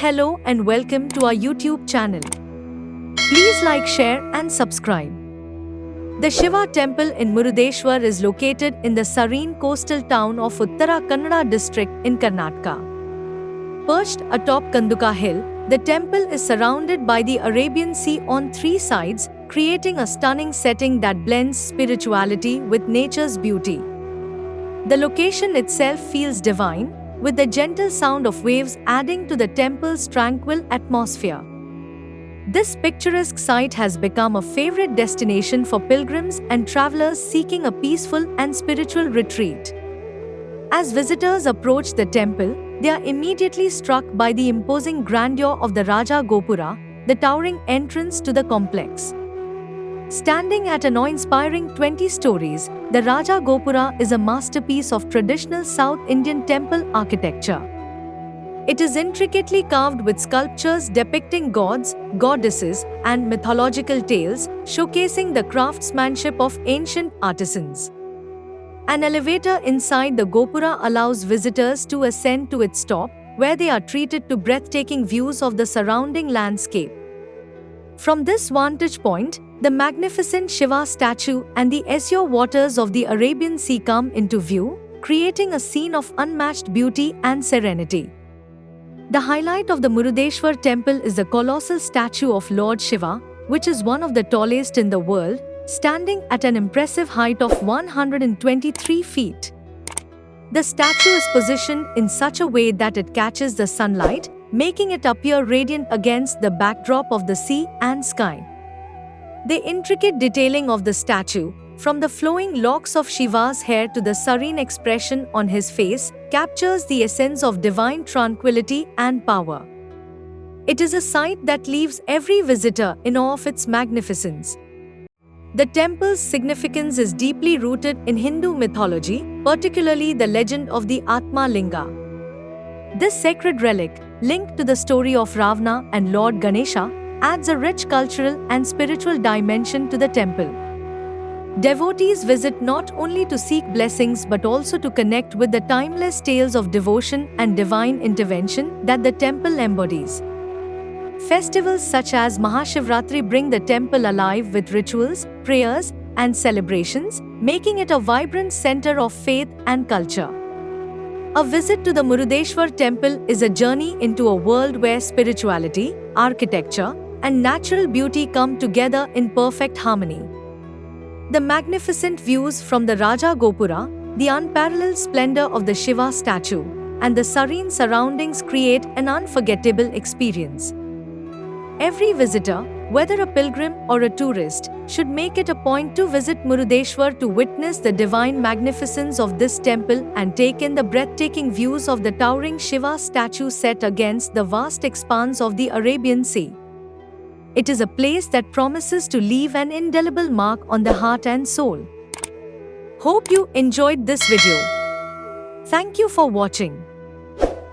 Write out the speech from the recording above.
hello and welcome to our YouTube channel. Please like, share and subscribe. The Shiva temple in Murudeshwar is located in the serene coastal town of Uttara Kannada district in Karnataka. Perched atop Kanduka hill, the temple is surrounded by the Arabian Sea on three sides, creating a stunning setting that blends spirituality with nature's beauty. The location itself feels divine, with the gentle sound of waves adding to the temple's tranquil atmosphere. This picturesque site has become a favorite destination for pilgrims and travelers seeking a peaceful and spiritual retreat. As visitors approach the temple, they are immediately struck by the imposing grandeur of the Raja Gopura, the towering entrance to the complex. Standing at an awe-inspiring 20 stories, the Raja Gopura is a masterpiece of traditional South Indian temple architecture. It is intricately carved with sculptures depicting gods, goddesses, and mythological tales, showcasing the craftsmanship of ancient artisans. An elevator inside the Gopura allows visitors to ascend to its top, where they are treated to breathtaking views of the surrounding landscape. From this vantage point, the magnificent Shiva statue and the azure waters of the Arabian Sea come into view, creating a scene of unmatched beauty and serenity. The highlight of the Murudeshwar temple is the colossal statue of Lord Shiva, which is one of the tallest in the world, standing at an impressive height of 123 feet. The statue is positioned in such a way that it catches the sunlight, making it appear radiant against the backdrop of the sea and sky. The intricate detailing of the statue, from the flowing locks of Shiva's hair to the serene expression on his face, captures the essence of divine tranquility and power. It is a sight that leaves every visitor in awe of its magnificence. The temple's significance is deeply rooted in Hindu mythology, particularly the legend of the Atma Linga. This sacred relic, linked to the story of Ravana and Lord Ganesha, adds a rich cultural and spiritual dimension to the temple. Devotees visit not only to seek blessings but also to connect with the timeless tales of devotion and divine intervention that the temple embodies. Festivals such as Mahashivratri bring the temple alive with rituals, prayers, and celebrations, making it a vibrant center of faith and culture. A visit to the Murudeshwar temple is a journey into a world where spirituality, architecture, and natural beauty come together in perfect harmony. The magnificent views from the Raja Gopura, the unparalleled splendor of the Shiva statue, and the serene surroundings create an unforgettable experience. Every visitor, whether a pilgrim or a tourist, should make it a point to visit Murudeshwar to witness the divine magnificence of this temple and take in the breathtaking views of the towering Shiva statue set against the vast expanse of the Arabian Sea. It is a place that promises to leave an indelible mark on the heart and soul. Hope you enjoyed this video. Thank you for watching.